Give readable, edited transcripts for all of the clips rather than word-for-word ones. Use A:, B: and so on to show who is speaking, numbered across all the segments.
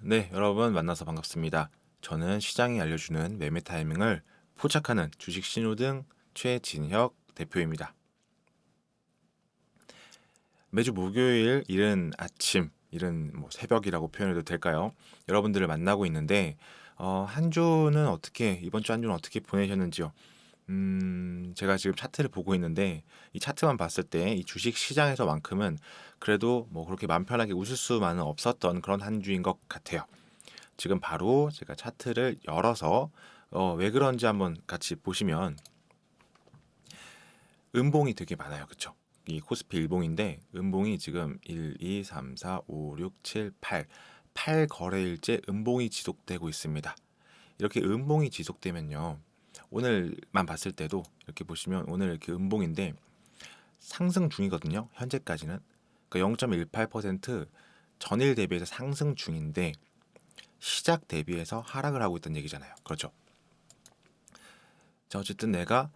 A: 네, 여러분 만나서 반갑습니다. 저는 시장이 알려주는 매매 타이밍을 포착하는 주식 신호등 최진혁 대표입니다. 매주 목요일 이른 아침, 이른 새벽이라고 표현해도 될까요? 여러분들을 만나고 있는데 한 주는 이번 주 한 주는 어떻게 보내셨는지요? 제가 지금 차트를 보고 있는데 이 차트만 봤을 때 이 주식 시장에서만큼은 그래도 그렇게 맘 편하게 웃을 수만은 없었던 그런 한 주인 것 같아요. 지금 바로 제가 차트를 열어서 왜 그런지 한번 같이 보시면 음봉이 되게 많아요. 그쵸? 이 코스피 일봉인데 음봉이 지금 1, 2, 3, 4, 5, 6, 7, 8 거래일째 음봉이 지속되고 있습니다. 이렇게 음봉이 지속되면요. 오늘만 봤을 때도 이렇게 보시면 오늘 이렇게 음봉인데 상승 중이거든요. 현재까지는. 그러니까 0.18% 전일 대비해서 상승 중인데 시작 대비해서 하락을 하고 있다는 얘기잖아요. 그렇죠? 자, 어쨌든 내가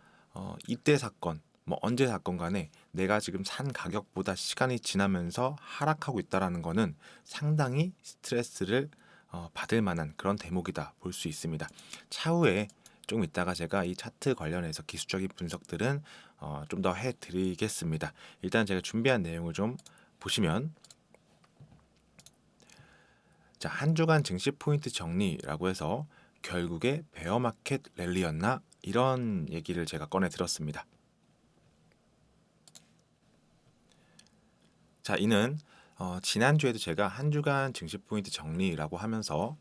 A: 이때 사건, 언제 사건 간에 내가 지금 산 가격보다 시간이 지나면서 하락하고 있다라는 거는 상당히 스트레스를 받을 만한 그런 대목이다 볼 수 있습니다. 차후에 좀 이따가 제가 이 차트 관련해서 기술적인 분석들은 좀 더 해드리겠습니다. 일단 제가 준비한 내용을 좀 보시면, 자, 한 주간 증시 포인트 정리라고 해서 결국에 베어마켓 랠리였나? 이런 얘기를 제가 꺼내 들었습니다. 자, 이는 지난주에도 제가 한 주간 증시 포인트 정리라고 하면서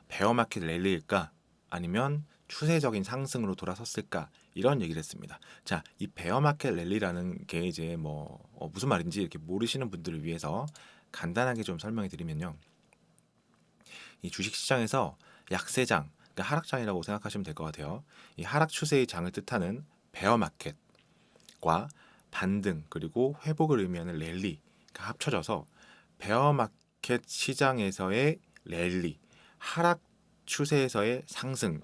A: 베어마켓 랠리일까? 아니면 추세적인 상승으로 돌아섰을까? 이런 얘기를 했습니다. 자, 이 베어마켓 랠리라는 게 이제 무슨 말인지 이렇게 모르시는 분들을 위해서 간단하게 좀 설명해 드리면요. 이 주식시장에서 약세장, 그러니까 하락장이라고 생각하시면 될 것 같아요. 이 하락 추세의 장을 뜻하는 베어마켓과 반등 그리고 회복을 의미하는 랠리가 합쳐져서 베어마켓 시장에서의 랠리, 하락 추세에서의 상승,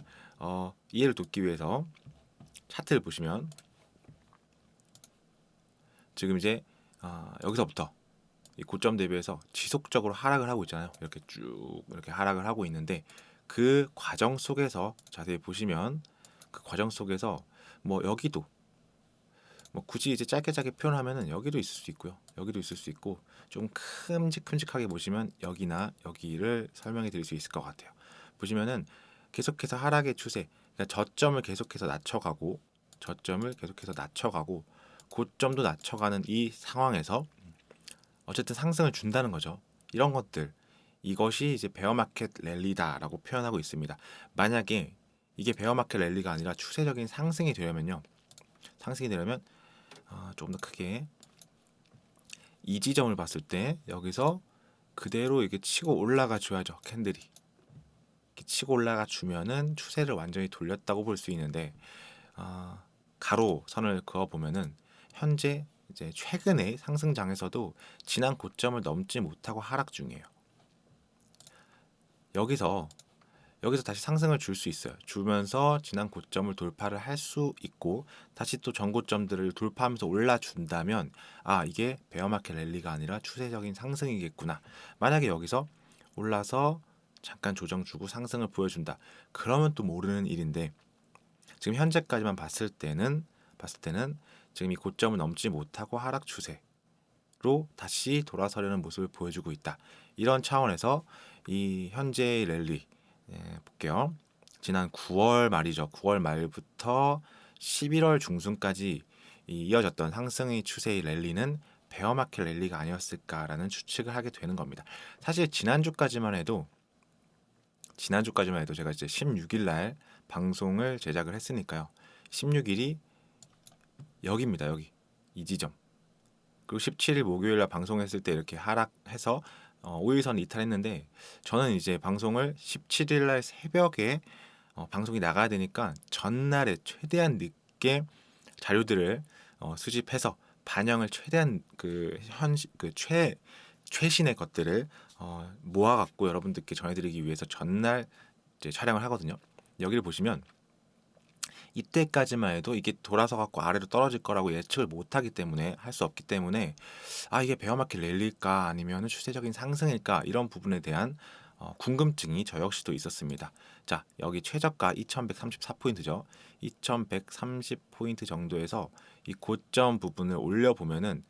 A: 이해를 돕기 위해서 차트를 보시면 지금 이제 여기서부터 이 고점 대비해서 지속적으로 하락을 하고 있잖아요. 이렇게 쭉 이렇게 하락을 하고 있는데 그 과정 속에서 자세히 보시면 그 과정 속에서 여기도 굳이 이제 짧게 표현하면은 여기도 있을 수 있고요. 여기도 있을 수 있고 좀 큼직큼직하게 보시면 여기나 여기를 설명해 드릴 수 있을 것 같아요. 보시면은 계속해서 하락의 추세, 그러니까 저점을 계속해서 낮춰가고 고점도 낮춰가는 이 상황에서 어쨌든 상승을 준다는 거죠. 이런 것들, 이것이 이제 베어마켓 랠리다라고 표현하고 있습니다. 만약에 이게 베어마켓 랠리가 아니라 추세적인 상승이 되려면 조금 더 크게 이 지점을 봤을 때 여기서 그대로 이렇게 치고 올라가 줘야죠. 캔들이 이렇게 치고 올라가 주면은 추세를 완전히 돌렸다고 볼 수 있는데 가로선을 그어 보면은 현재 이제 최근의 상승장에서도 지난 고점을 넘지 못하고 하락 중이에요. 여기서 다시 상승을 줄 수 있어요. 주면서 지난 고점을 돌파를 할 수 있고 다시 또 전고점들을 돌파하면서 올라준다면 이게 베어마켓 랠리가 아니라 추세적인 상승이겠구나. 만약에 여기서 올라서 잠깐 조정 주고 상승을 보여준다. 그러면 또 모르는 일인데 지금 현재까지만 봤을 때는 지금 이 고점을 넘지 못하고 하락 추세로 다시 돌아서려는 모습을 보여주고 있다. 이런 차원에서 이 현재의 랠리 볼게요. 지난 9월 말이죠. 9월 말부터 11월 중순까지 이어졌던 상승의 추세의 랠리는 베어마켓 랠리가 아니었을까라는 추측을 하게 되는 겁니다. 사실 지난주까지만 해도 제가 이제 16일 날 방송을 제작을 했으니까요. 16일이 여기입니다. 여기 이 지점. 그리고 17일 목요일 날 방송했을 때 이렇게 하락해서 5일선 이탈했는데 저는 이제 방송을 17일 날 새벽에 방송이 나가야 되니까 전날에 최대한 늦게 자료들을 수집해서 반영을 최대한 최신의 것들을 모아갖고 여러분들께 전해드리기 위해서 전날 이제 촬영을 하거든요. 여기를 보시면 이때까지만 해도 이게 돌아서 갖고 아래로 떨어질 거라고 예측을 못하기 때문에 할 수 없기 때문에 이게 베어마켓 랠리일까 아니면 추세적인 상승일까 이런 부분에 대한 궁금증이 저 역시도 있었습니다. 자, 여기 최저가 2134포인트죠. 2130포인트 정도에서 이 고점 부분을 올려보면은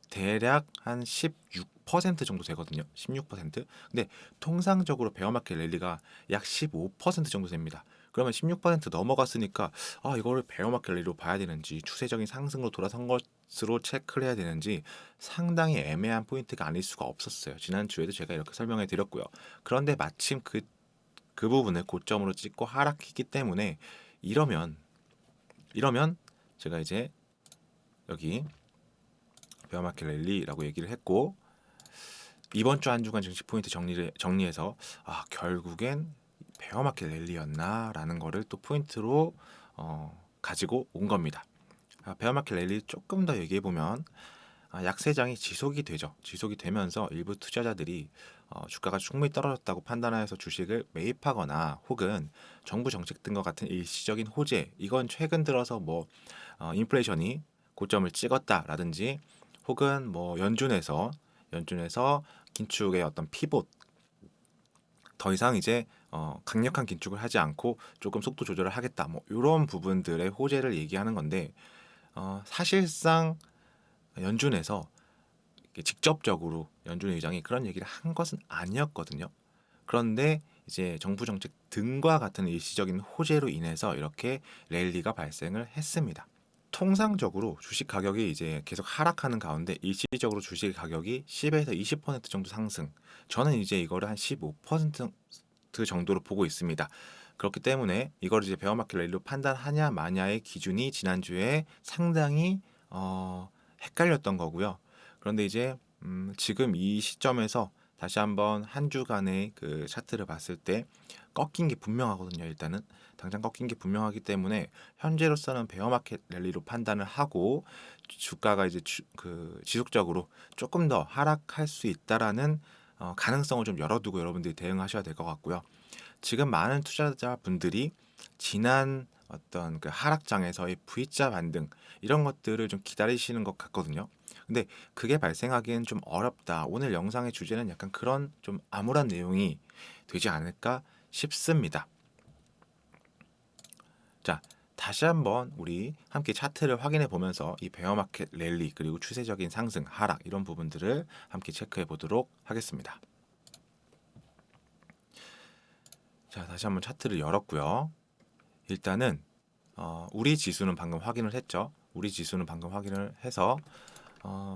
A: 대략 한 16% 정도 되거든요. 16%. 근데 통상적으로 베어마켓 랠리가 약 15% 정도 됩니다. 그러면 16% 넘어갔으니까 이거를 베어마켓 랠리로 봐야 되는지 추세적인 상승으로 돌아선 것으로 체크를 해야 되는지 상당히 애매한 포인트가 아닐 수가 없었어요. 지난주에도 제가 이렇게 설명해 드렸고요. 그런데 마침 그 부분을 고점으로 찍고 하락했기 때문에 이러면 제가 이제 여기 베어마켓 랠리라고 얘기를 했고 이번 주 한 주간 증시 포인트 정리해서 결국엔 베어마켓 랠리였나라는 거를 또 포인트로 가지고 온 겁니다. 베어마켓 랠리 조금 더 얘기해 보면 약세장이 지속이 되죠. 지속이 되면서 일부 투자자들이 주가가 충분히 떨어졌다고 판단하여서 주식을 매입하거나 혹은 정부 정책 등과 같은 일시적인 호재, 이건 최근 들어서 인플레이션이 고점을 찍었다라든지 혹은 연준에서 긴축의 어떤 피봇, 더 이상 이제 강력한 긴축을 하지 않고 조금 속도 조절을 하겠다, 이런 부분들의 호재를 얘기하는 건데 사실상 연준에서 직접적으로 연준 의장이 그런 얘기를 한 것은 아니었거든요. 그런데 이제 정부 정책 등과 같은 일시적인 호재로 인해서 이렇게 랠리가 발생을 했습니다. 통상적으로 주식 가격이 이제 계속 하락하는 가운데 일시적으로 주식 가격이 10에서 20% 정도 상승. 저는 이제 이거를 한 15% 정도로 보고 있습니다. 그렇기 때문에 이걸 이제 베어마켓 랠리로 판단하냐 마냐의 기준이 지난주에 상당히 헷갈렸던 거고요. 그런데 이제 지금 이 시점에서 다시 한번 한 주간의 그 차트를 봤을 때 꺾인 게 분명하거든요. 일단은 당장 꺾인 게 분명하기 때문에 현재로서는 베어마켓 랠리로 판단을 하고 주가가 이제 지속적으로 조금 더 하락할 수 있다라는 가능성을 좀 열어두고 여러분들이 대응하셔야 될 것 같고요. 지금 많은 투자자분들이 지난 어떤 그 하락장에서의 V자 반등 이런 것들을 좀 기다리시는 것 같거든요. 근데 그게 발생하기엔 좀 어렵다. 오늘 영상의 주제는 약간 그런 좀 암울한 내용이 되지 않을까 싶습니다. 자, 다시 한번 우리 함께 차트를 확인해 보면서 이 베어마켓 랠리 그리고 추세적인 상승, 하락 이런 부분들을 함께 체크해 보도록 하겠습니다. 자, 다시 한번 차트를 열었고요. 일단은 우리 지수는 방금 확인을 했죠. 우리 지수는 방금 확인을 해서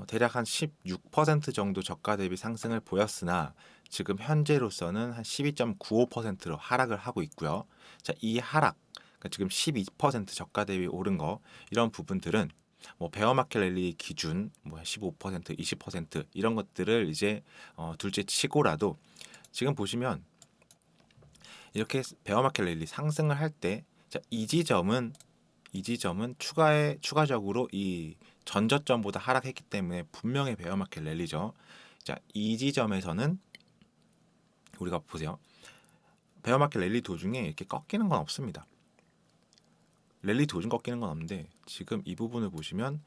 A: 대략 한 16% 정도 저가 대비 상승을 보였으나 지금 현재로서는 한 12.95%로 하락을 하고 있고요. 자, 이 하락, 그러니까 지금 12% 저가 대비 오른 거 이런 부분들은 베어마켓 랠리 기준 15%, 20% 이런 것들을 이제 둘째 치고라도 지금 보시면 이렇게 베어마켓 랠리 상승을 할 때 이 지점은 추가적으로 이 전저점보다 하락했기 때문에 분명히 베어마켓 랠리죠. 자, 이 지점에서는 우리가 보세요. 베어마켓 랠리 도중에 이렇게 꺾이는 건 없습니다. 랠리 도중 꺾이는 건 없는데 지금 이 부분을 보시면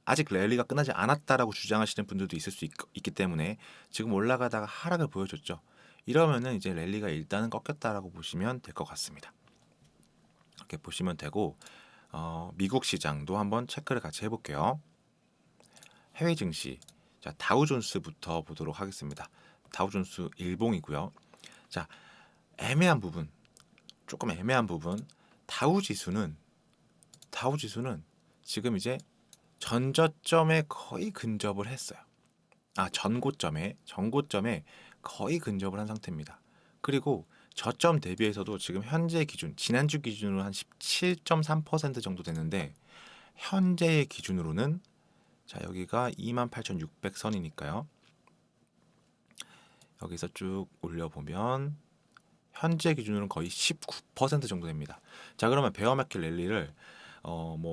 A: 아직 랠리가 끝나지 않았다라고 주장하시는 분들도 있을 수 있기 때문에 지금 올라가다가 하락을 보여줬죠. 이러면은 이제 랠리가 일단은 꺾였다라고 보시면 될 것 같습니다. 이렇게 보시면 되고 미국 시장도 한번 체크를 같이 해볼게요. 해외 증시, 자 다우존스부터 보도록 하겠습니다. 다우존스 일봉이고요. 자 애매한 부분, 조금 애매한 부분, 다우지수는 지금 이제 전저점에 거의 근접을 했어요. 전고점에 거의 근접을 한 상태입니다. 그리고 저점 대비해서도 지금 현재 기준, 지난주 기준으로 한 17.3% 정도 되는데 현재의 기준으로는 자 여기가 28,600선이니까요. 여기서 쭉 올려보면 현재 기준으로는 거의 19% 정도 됩니다. 자 그러면 베어마켓 랠리를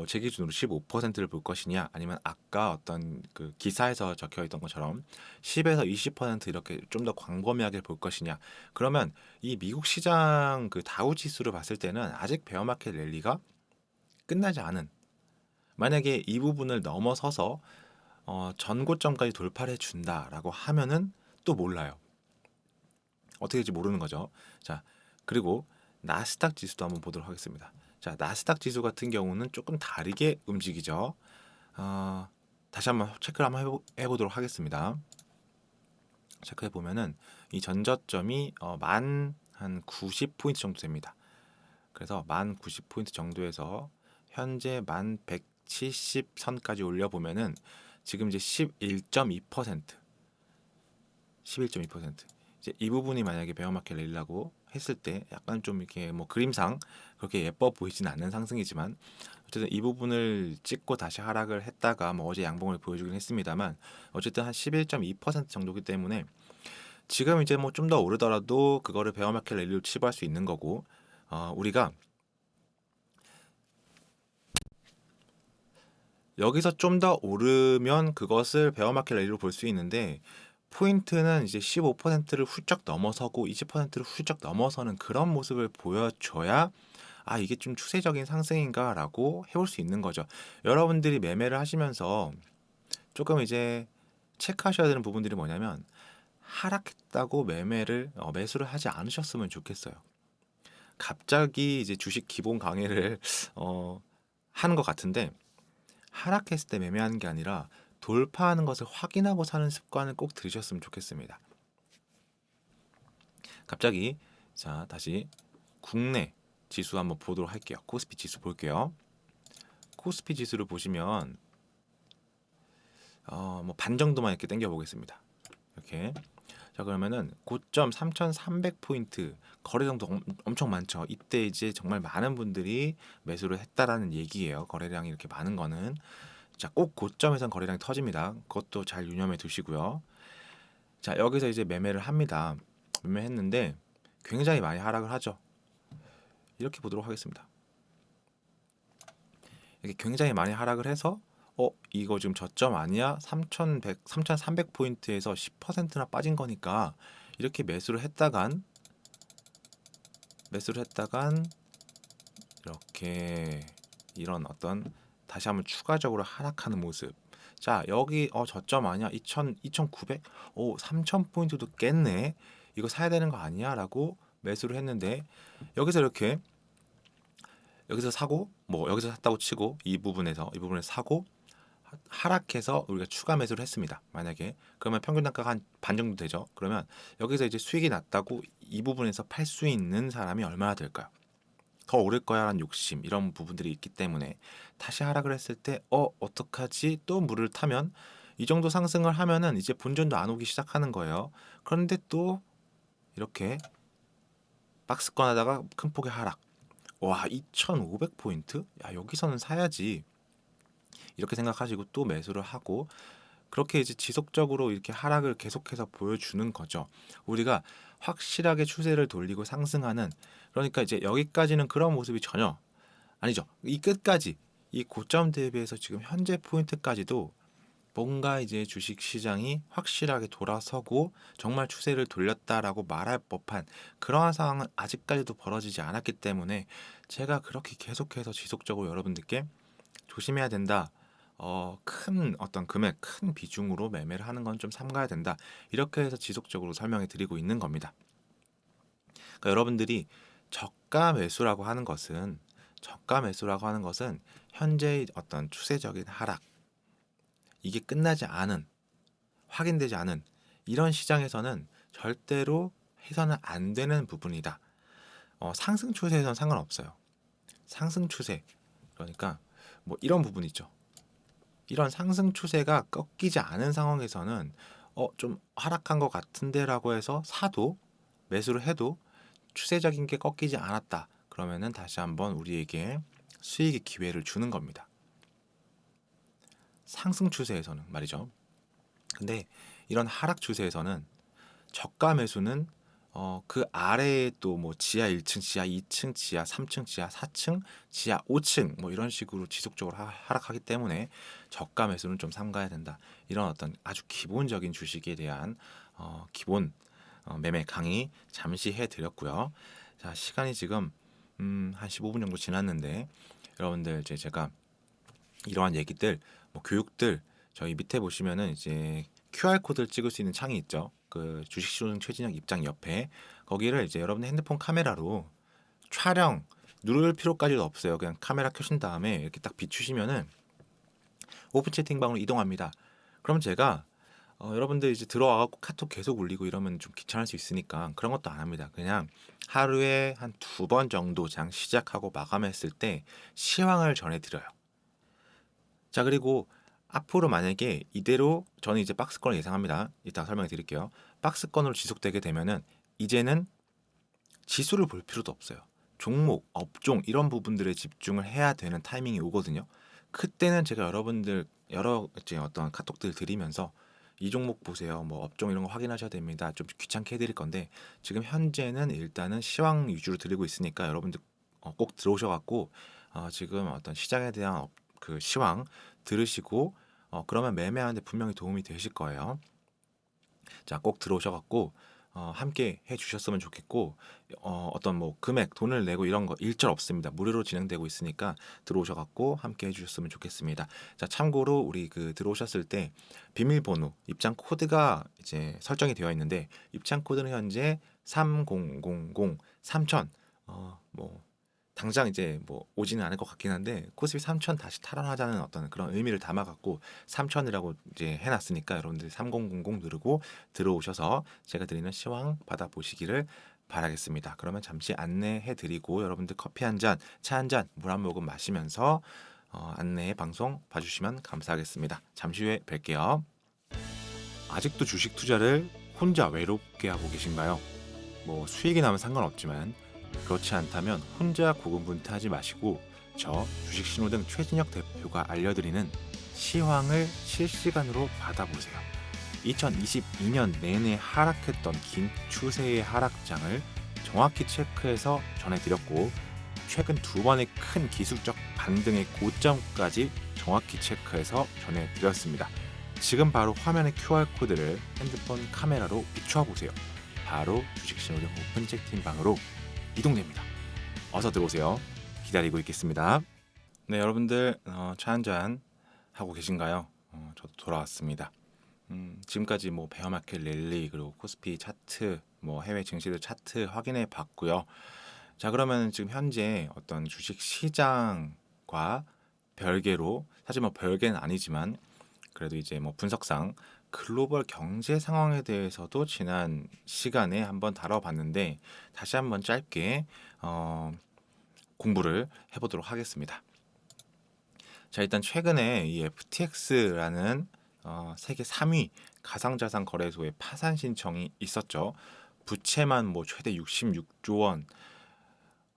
A: 제 기준으로 15%를 볼 것이냐 아니면 아까 어떤 그 기사에서 적혀 있던 것처럼 10에서 20% 이렇게 좀 더 광범위하게 볼 것이냐. 그러면 이 미국 시장 그 다우 지수를 봤을 때는 아직 베어마켓 랠리가 끝나지 않은, 만약에 이 부분을 넘어서서 전고점까지 돌파를 해준다라고 하면은 또 몰라요. 어떻게 될지 모르는 거죠. 자, 그리고 나스닥 지수도 한번 보도록 하겠습니다. 자, 나스닥 지수 같은 경우는 조금 다르게 움직이죠. 어, 다시 한번 체크를 한번 해보도록 하겠습니다. 체크해 보면은 이 전저점이 만 한 90포인트 정도 됩니다. 그래서 만 90포인트 정도에서 현재 만 170선까지 올려보면은 지금 이제 11.2% 11.2% 이제 이 부분이 만약에 베어마켓 랠리라고 했을 때 약간 좀 이렇게 뭐 그림상 그렇게 예뻐 보이진 않는 상승이지만 어쨌든 이 부분을 찍고 다시 하락을 했다가 뭐 어제 양봉을 보여주긴 했습니다만 어쨌든 한 11.2% 정도기 때문에 지금 이제 뭐 좀 더 오르더라도 그거를 베어마켓 랠리로 치부할 수 있는 거고 우리가 여기서 좀 더 오르면 그것을 베어마켓 랠리로 볼 수 있는데 포인트는 이제 15%를 훌쩍 넘어서고 20%를 훌쩍 넘어서는 그런 모습을 보여줘야 아 이게 좀 추세적인 상승인가라고 해볼 수 있는 거죠. 여러분들이 매매를 하시면서 조금 이제 체크하셔야 되는 부분들이 뭐냐면 하락했다고 매수를 하지 않으셨으면 좋겠어요. 갑자기 이제 주식 기본 강의를 하는 것 같은데 하락했을 때 매매하는 게 아니라 돌파하는 것을 확인하고 사는 습관을 꼭 들이셨으면 좋겠습니다. 갑자기 자 다시 국내 지수 한번 보도록 할게요. 코스피 지수 볼게요. 코스피 지수를 보시면 뭐 반 정도만 이렇게 당겨 보겠습니다. 이렇게 자 그러면은 고점 3,300포인트 거래량도 엄청 많죠. 이때 이제 정말 많은 분들이 매수를 했다라는 얘기예요. 거래량이 이렇게 많은 거는 자 꼭 고점에선 거래량이 터집니다. 그것도 잘 유념해 두시고요. 자 여기서 이제 매매를 합니다. 매매했는데 굉장히 많이 하락을 하죠. 이렇게 보도록 하겠습니다. 이렇게 굉장히 많이 하락을 해서 이거 지금 저점 아니야? 3,100, 3,300포인트에서 10%나 빠진 거니까 이렇게 매수를 했다간 이렇게 이런 어떤 다시 한번 추가적으로 하락하는 모습. 자, 여기 저점 아니야? 2,900? 3,000포인트도 깼네. 이거 사야 되는 거 아니야? 라고 매수를 했는데 여기서 이렇게 여기서 사고 뭐 여기서 샀다고 치고 이 부분에서 사고 하락해서 우리가 추가 매수를 했습니다. 만약에 그러면 평균 단가가 한 반 정도 되죠. 그러면 여기서 이제 수익이 났다고 이 부분에서 팔 수 있는 사람이 얼마나 될까요? 더 오를 거야라는 욕심 이런 부분들이 있기 때문에 다시 하락을 했을 때 어떡하지? 또 물을 타면 이 정도 상승을 하면은 이제 본전도 안 오기 시작하는 거예요. 그런데 또 이렇게 박스권 하다가 큰 폭의 하락. 와, 2,500포인트? 야, 여기서는 사야지. 이렇게 생각하시고 또 매수를 하고 그렇게 이제 지속적으로 이렇게 하락을 계속해서 보여주는 거죠. 우리가 확실하게 추세를 돌리고 상승하는 그러니까 이제 여기까지는 그런 모습이 전혀 아니죠. 이 끝까지 이 고점 대비해서 지금 현재 포인트까지도 뭔가 이제 주식 시장이 확실하게 돌아서고 정말 추세를 돌렸다라고 말할 법한 그러한 상황은 아직까지도 벌어지지 않았기 때문에 제가 그렇게 계속해서 지속적으로 여러분들께 조심해야 된다. 큰 어떤 금액, 큰 비중으로 매매를 하는 건 좀 삼가야 된다. 이렇게 해서 지속적으로 설명해 드리고 있는 겁니다. 그러니까 여러분들이 저가 매수라고 하는 것은 현재의 어떤 추세적인 하락, 이게 끝나지 않은, 확인되지 않은 이런 시장에서는 절대로 해서는 안 되는 부분이다. 상승 추세에서는 상관없어요. 상승 추세, 그러니까 뭐 이런 부분 있죠. 이런 상승 추세가 꺾이지 않은 상황에서는 좀 하락한 것 같은데라고 해서 사도 매수를 해도 추세적인 게 꺾이지 않았다. 그러면은 다시 한번 우리에게 수익의 기회를 주는 겁니다. 상승 추세에서는 말이죠. 근데 이런 하락 추세에서는 저가 매수는 그 아래에 또 뭐 지하 1층, 지하 2층, 지하 3층, 지하 4층, 지하 5층 뭐 이런 식으로 지속적으로 하락하기 때문에 저가 매수는 좀 삼가야 된다. 이런 어떤 아주 기본적인 주식에 대한 기본 매매 강의 잠시 해드렸고요. 자 시간이 지금 한 15분 정도 지났는데 여러분들 이제 제가 이러한 얘기들 뭐 교육들 저희 밑에 보시면은 이제 QR 코드를 찍을 수 있는 창이 있죠. 그 주식신호등 최진영 입장 옆에 거기를 이제 여러분의 핸드폰 카메라로 촬영 누를 필요까지도 없어요. 그냥 카메라 켜신 다음에 이렇게 딱 비추시면은 오픈 채팅방으로 이동합니다. 그럼 제가 여러분들 이제 들어와 갖고 카톡 계속 울리고 이러면 좀 귀찮을 수 있으니까 그런 것도 안 합니다. 그냥 하루에 한 2번 정도 장 시작하고 마감했을 때 시황을 전해 드려요. 자, 그리고 앞으로 만약에 이대로 저는 이제 박스권을 예상합니다. 이따가 설명해 드릴게요. 박스권으로 지속되게 되면은 이제는 지수를 볼 필요도 없어요. 종목, 업종 이런 부분들에 집중을 해야 되는 타이밍이 오거든요. 그때는 제가 여러분들 여러 이제 어떤 카톡들 드리면서 이 종목 보세요. 뭐 업종 이런 거 확인하셔야 됩니다. 좀 귀찮게 해드릴 건데 지금 현재는 일단은 시황 위주로 드리고 있으니까 여러분들 꼭 들어오셔갖고 지금 어떤 시장에 대한 그 시황 들으시고 그러면 매매하는데 분명히 도움이 되실 거예요. 자, 꼭 들어오셔갖고 함께 해주셨으면 좋겠고 어떤 뭐 금액 돈을 내고 이런 거 일절 없습니다. 무료로 진행되고 있으니까 들어오셔갖고 함께 해주셨으면 좋겠습니다. 자, 참고로 우리 그 들어오셨을 때 비밀번호 입장 코드가 이제 설정이 되어 있는데 입장 코드는 현재 3000 3000 뭐 당장 이제 뭐 오지는 않을 것 같긴 한데 코스피 3000 다시 탈환하자는 어떤 그런 의미를 담아갖고 3000이라고 이제 해놨으니까 여러분들 3000 누르고 들어오셔서 제가 드리는 시황 받아보시기를 바라겠습니다. 그러면 잠시 안내해드리고 여러분들 커피 한 잔, 차 한 잔, 물 한 모금 마시면서 안내 방송 봐주시면 감사하겠습니다. 잠시 후에 뵐게요. 아직도 주식 투자를 혼자 외롭게 하고 계신가요? 뭐 수익이 나면 상관없지만 그렇지 않다면 혼자 고군분투하지 마시고 저 주식신호등 최진혁 대표가 알려드리는 시황을 실시간으로 받아보세요. 2022년 내내 하락했던 긴 추세의 하락장을 정확히 체크해서 전해드렸고 최근 2번의 큰 기술적 반등의 고점까지 정확히 체크해서 전해드렸습니다. 지금 바로 화면의 QR코드를 핸드폰 카메라로 비추어 보세요. 바로 주식신호등 오픈 채팅방으로 이동됩니다. 어서 들어오세요. 기다리고 있겠습니다. 네, 여러분들 차 한잔 하고 계신가요? 저도 돌아왔습니다. 지금까지 뭐 베어마켓 랠리 그리고 코스피 차트 뭐 해외 증시들 차트 확인해 봤고요. 자, 그러면 지금 현재 어떤 주식 시장과 별개로 사실 뭐 별개는 아니지만 그래도 이제 뭐 분석상 글로벌 경제 상황에 대해서도 지난 시간에 한번 다뤄봤는데 다시 한번 짧게 공부를 해보도록 하겠습니다. 자, 일단 최근에 이 FTX라는 세계 3위 가상자산 거래소의 파산 신청이 있었죠. 부채만 뭐 최대 66조 원,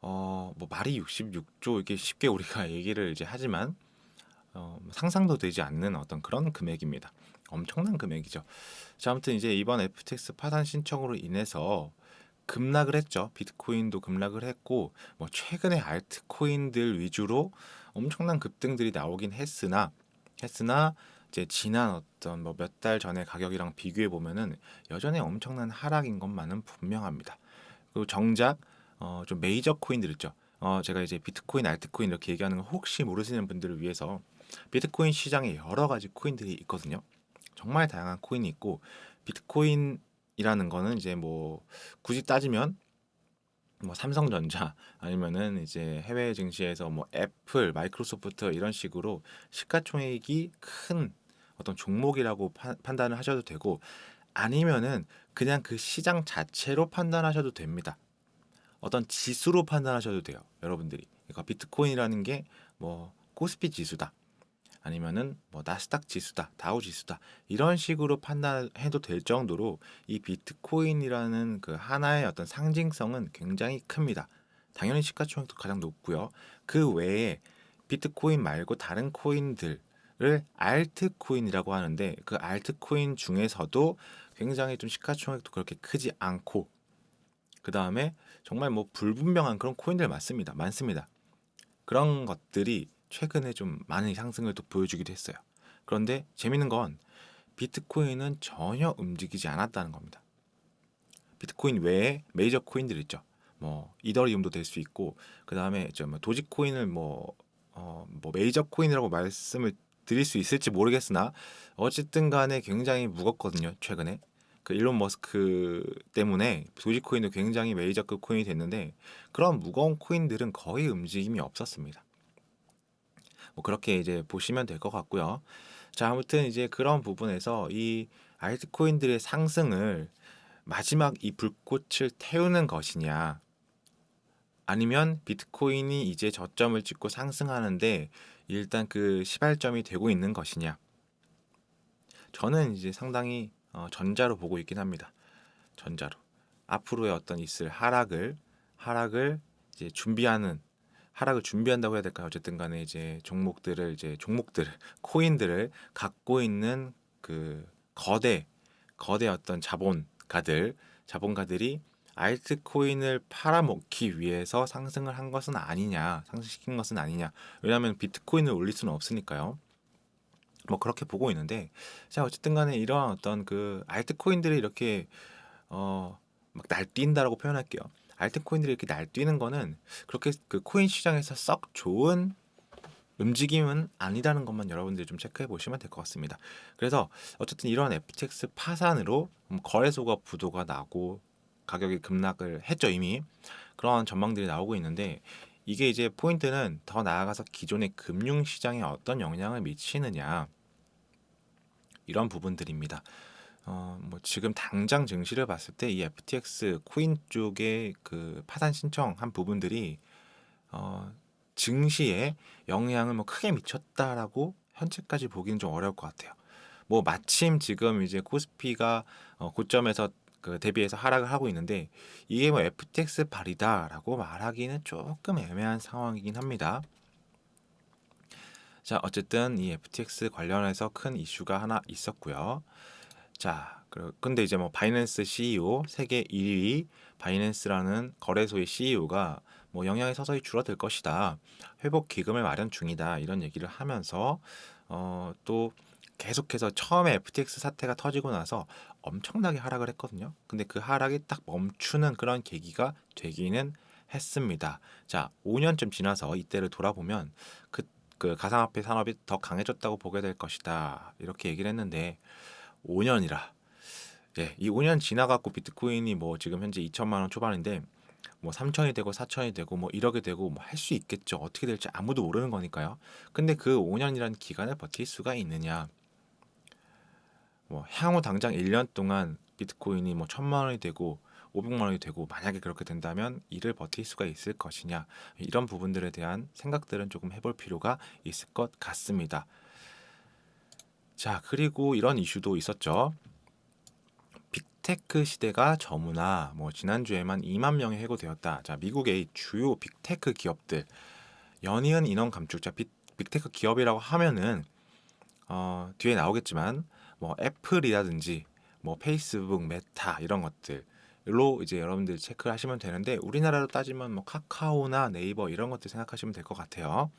A: 뭐 말이 66조 이게 쉽게 우리가 얘기를 이제 하지만 상상도 되지 않는 어떤 그런 금액입니다. 엄청난 금액이죠. 자, 아무튼 이제 이번 FTX 파산 신청으로 인해서 급락을 했죠. 비트코인도 급락을 했고 뭐 최근에 알트코인들 위주로 엄청난 급등들이 나오긴 했으나 이제 지난 어떤 뭐 몇 달 전의 가격이랑 비교해 보면은 여전히 엄청난 하락인 것만은 분명합니다. 그리고 정작 좀 메이저 코인들 있죠. 제가 이제 비트코인, 알트코인 이렇게 얘기하는 거 혹시 모르시는 분들을 위해서 비트코인 시장에 여러 가지 코인들이 있거든요. 정말 다양한 코인이 있고 비트코인이라는 거는 이제 뭐 굳이 따지면 뭐 삼성전자 아니면은 이제 해외 증시에서 뭐 애플, 마이크로소프트 이런 식으로 시가총액이 큰 어떤 종목이라고 판단을 하셔도 되고 아니면은 그냥 그 시장 자체로 판단하셔도 됩니다. 어떤 지수로 판단하셔도 돼요. 여러분들이. 그러니까 비트코인이라는 게 뭐 코스피 지수다. 아니면은 뭐 나스닥 지수다, 다우 지수다 이런 식으로 판단해도 될 정도로 이 비트코인이라는 그 하나의 어떤 상징성은 굉장히 큽니다. 당연히 시가총액도 가장 높고요. 그 외에 비트코인 말고 다른 코인들을 알트코인이라고 하는데 그 알트코인 중에서도 굉장히 좀 시가총액도 그렇게 크지 않고 그 다음에 정말 뭐 불분명한 그런 코인들 많습니다. 그런 것들이 최근에 좀 많은 상승을 또 보여주기도 했어요. 그런데 재밌는 건 비트코인은 전혀 움직이지 않았다는 겁니다. 비트코인 외에 메이저 코인들 있죠. 뭐 이더리움도 될 수 있고 그 다음에 뭐 도지코인을 뭐 메이저 코인이라고 말씀을 드릴 수 있을지 모르겠으나 어쨌든 간에 굉장히 무겁거든요. 최근에 그 일론 머스크 때문에 도지코인도 굉장히 메이저급 코인이 됐는데 그런 무거운 코인들은 거의 움직임이 없었습니다. 뭐 그렇게 이제 보시면 될 것 같고요. 자, 아무튼 이제 그런 부분에서 이 알트코인들의 상승을 마지막 이 불꽃을 태우는 것이냐, 아니면 비트코인이 이제 저점을 찍고 상승하는데 일단 그 시발점이 되고 있는 것이냐. 저는 이제 상당히 전자로 보고 있긴 합니다. 전자로. 앞으로의 어떤 있을 하락을 이제 준비하는, 하락을 준비한다고 해야 될까요? 어쨌든 간에 이제 종목들 코인들을 갖고 있는 그 거대 어떤 자본가들이 알트코인을 팔아먹기 위해서 상승을 한 것은 아니냐, 상승시킨 것은 아니냐. 왜냐하면 비트코인을 올릴 수는 없으니까요. 뭐 그렇게 보고 있는데, 자, 어쨌든 간에 이러한 어떤 그 알트코인들이 이렇게 막 날뛴다라고 표현할게요. 알트코인들이 이렇게 날뛰는 거는 그렇게 그 코인 시장에서 썩 좋은 움직임은 아니라는 것만 여러분들이 좀 체크해 보시면 될 것 같습니다. 그래서 어쨌든 이런 FTX 파산으로 거래소가 부도가 나고 가격이 급락을 했죠, 이미. 그런 전망들이 나오고 있는데, 이게 이제 포인트는 더 나아가서 기존의 금융 시장에 어떤 영향을 미치느냐, 이런 부분들입니다. 뭐 지금 당장 증시를 봤을 때 이 FTX 코인 쪽에 그 파산 신청한 부분들이 증시에 영향을 뭐 크게 미쳤다라고 현재까지 보기는 좀 어려울 것 같아요. 뭐 마침 지금 이제 코스피가 고점에서 그 대비해서 하락을 하고 있는데, 이게 뭐 FTX 발이다라고 말하기는 조금 애매한 상황이긴 합니다. 자, 어쨌든 이 FTX 관련해서 큰 이슈가 하나 있었고요. 자, 근데 이제 뭐 바이낸스 CEO, 세계 1위 바이낸스라는 거래소의 CEO가 뭐 영향이 서서히 줄어들 것이다, 회복 기금을 마련 중이다, 이런 얘기를 하면서 또 계속해서 처음에 FTX 사태가 터지고 나서 엄청나게 하락을 했거든요. 근데 그 하락이 딱 멈추는 그런 계기가 되기는 했습니다. 자, 5년쯤 지나서 이때를 돌아보면 그 가상화폐 산업이 더 강해졌다고 보게 될 것이다, 이렇게 얘기를 했는데 5년이라. 예, 이 5년 지나갖고 비트코인이 뭐 지금 현재 2천만 원 초반인데 뭐 3천이 되고 4천이 되고 뭐 1억이 되고 뭐 할 수 있겠죠. 어떻게 될지 아무도 모르는 거니까요. 근데 그 5년이라는 기간을 버틸 수가 있느냐? 뭐 향후 당장 1년 동안 비트코인이 뭐 1천만 원이 되고 500만 원이 되고 만약에 그렇게 된다면 이를 버틸 수가 있을 것이냐? 이런 부분들에 대한 생각들은 조금 해볼 필요가 있을 것 같습니다. 자, 그리고 이런 이슈도 있었죠. 빅테크 시대가 저무나 뭐 지난주에만 2만 명이 해고되었다. 자, 미국의 주요 빅테크 기업들, 연이은 인원 감축. 자, 빅테크 기업이라고 하면은 뒤에 나오겠지만 뭐 애플이라든지 뭐 페이스북, 메타 이런 것들로 이제 여러분들이 체크를 하시면 되는데, 우리나라로 따지면 뭐 카카오나 네이버 이런 것들 생각하시면 될 것 같아요.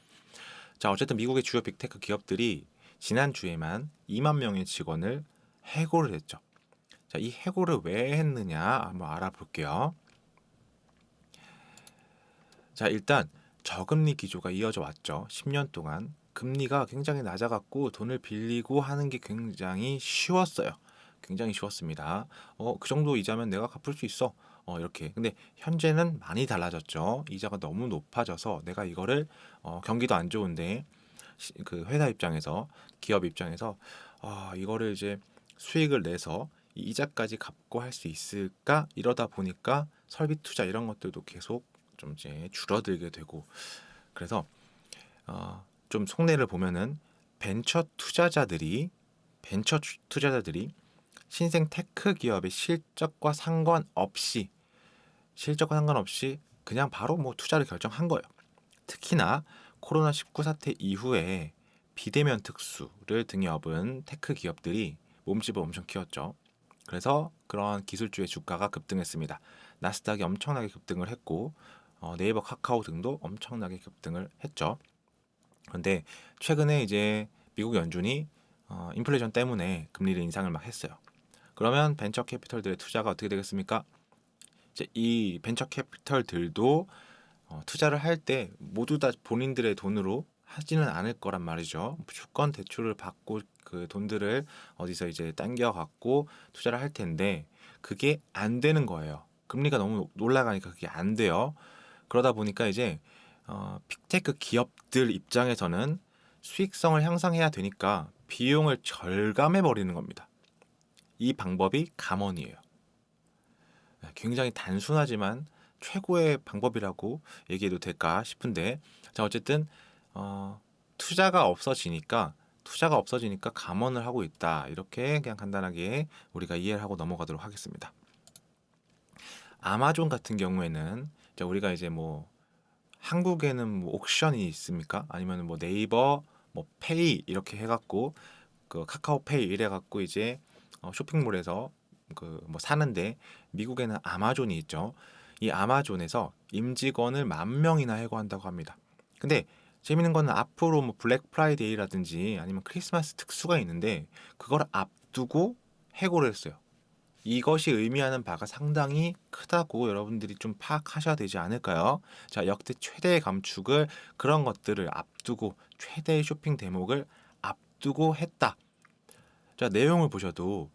A: 자, 어쨌든 미국의 주요 빅테크 기업들이 지난주에만 2만 명의 직원을 해고를 했죠. 자, 이 해고를 왜 했느냐 한번 알아볼게요. 자, 일단 저금리 기조가 이어져 왔죠. 10년 동안 금리가 굉장히 낮아갖고 돈을 빌리고 하는 게 굉장히 쉬웠어요. 굉장히 쉬웠습니다. 그 정도 이자면 내가 갚을 수 있어. 이렇게. 근데 현재는 많이 달라졌죠. 이자가 너무 높아져서 내가 이거를 경기도 안 좋은데 그 회사 입장에서, 기업 입장에서 이거를 이제 수익을 내서 이 이자까지 갚고 할 수 있을까? 이러다 보니까 설비 투자 이런 것들도 계속 좀 이제 줄어들게 되고, 그래서 좀 속내를 보면은 벤처 투자자들이 신생 테크 기업의 실적과 상관없이 그냥 바로 뭐 투자를 결정한 거예요. 특히나 코로나19 사태 이후에 비대면 특수를 등에 업은 테크 기업들이 몸집을 엄청 키웠죠. 그래서 그러한 기술주의 주가가 급등했습니다. 나스닥이 엄청나게 급등을 했고 네이버, 카카오 등도 엄청나게 급등을 했죠. 그런데 최근에 이제 미국 연준이 인플레이션 때문에 금리를 인상을 막 했어요. 그러면 벤처 캐피털들의 투자가 어떻게 되겠습니까? 이제 이 벤처 캐피털들도 투자를 할 때 모두 다 본인들의 돈으로 하지는 않을 거란 말이죠. 주권 대출을 받고 그 돈들을 어디서 이제 당겨 갖고 투자를 할 텐데 그게 안 되는 거예요. 금리가 너무 올라가니까 그게 안 돼요. 그러다 보니까 이제 빅테크 기업들 입장에서는 수익성을 향상해야 되니까 비용을 절감해 버리는 겁니다. 이 방법이 감원이에요. 굉장히 단순하지만 최고의 방법이라고 얘기해도 될까 싶은데, 자 어쨌든 투자가 없어지니까 감원을 하고 있다, 이렇게 그냥 간단하게 우리가 이해를 하고 넘어가도록 하겠습니다. 아마존 같은 경우에는 이제 우리가 이제 뭐 한국에는 뭐 옥션이 있습니까? 아니면 뭐 네이버 뭐 페이 이렇게 해갖고 그 카카오페이 이래갖고 이제 쇼핑몰에서 그 뭐 사는데, 미국에는 아마존이 있죠. 이 아마존에서 임직원을 10,000명이나 해고한다고 합니다. 근데 재밌는 거는 앞으로 뭐 블랙 프라이데이라든지 아니면 크리스마스 특수가 있는데 그걸 앞두고 해고를 했어요. 이것이 의미하는 바가 상당히 크다고 여러분들이 좀 파악하셔야 되지 않을까요? 자, 역대 최대의 감축을, 그런 것들을 앞두고, 최대의 쇼핑 대목을 앞두고 했다. 자, 내용을 보셔도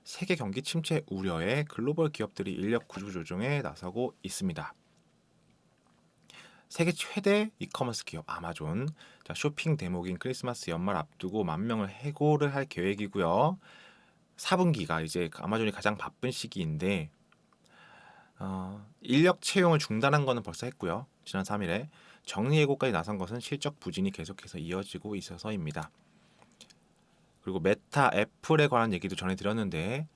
A: 세계 경기 침체 우려에 글로벌 기업들이 인력 구조 조정에 나서고 있습니다. 세계 최대 이커머스 기업 아마존, 자, 쇼핑 대목인 크리스마스 연말 앞두고 10,000명을 해고를 할 계획이고요. 4분기가 이제 아마존이 가장 바쁜 시기인데 인력 채용을 중단한 거는 벌써 했고요. 지난 3일에 정리해고까지 나선 것은 실적 부진이 계속해서 이어지고 있어서입니다. 그리고 메타, 애플에 관한 얘기도 전해드렸는데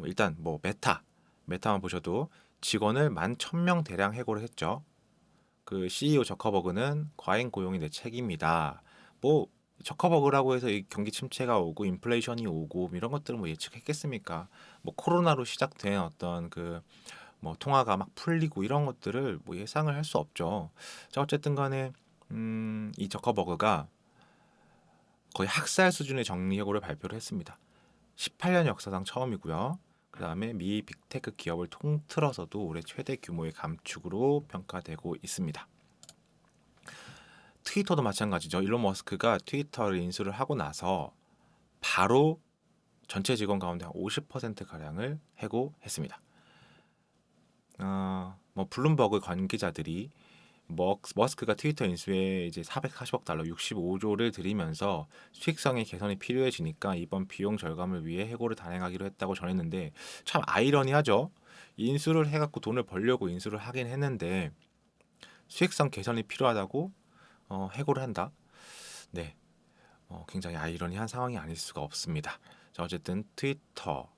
A: 일단 뭐 메타만 보셔도 직원을 11,000명 대량 해고를 했죠. 그 CEO 저커버그는 과잉 고용이 내 책임이다. 뭐 저커버그라고 해서 이 경기 침체가 오고 인플레이션이 오고 이런 것들은 뭐 예측했겠습니까? 뭐 코로나로 시작된 어떤 그 뭐 통화가 막 풀리고 이런 것들을 뭐 예상을 할 수 없죠. 자 어쨌든 간에 이 저커버그가 거의 학살 수준의 정리해고를 발표를 했습니다. 18년 역사상 처음이고요. 그 다음에 미 빅테크 기업을 통틀어서도 올해 최대 규모의 감축으로 평가되고 있습니다. 트위터도 마찬가지죠. 일론 머스크가 트위터를 인수를 하고 나서 바로 전체 직원 가운데 한 50%가량을 해고했습니다. 뭐 블룸버그 관계자들이 머스크가 트위터 인수에 이제 440억 달러 65조를 들이면서 수익성의 개선이 필요해지니까 이번 비용 절감을 위해 해고를 단행하기로 했다고 전했는데, 참 아이러니하죠. 인수를 해갖고 돈을 벌려고 인수를 하긴 했는데 수익성 개선이 필요하다고 해고를 한다. 네, 굉장히 아이러니한 상황이 아닐 수가 없습니다. 자, 어쨌든 트위터,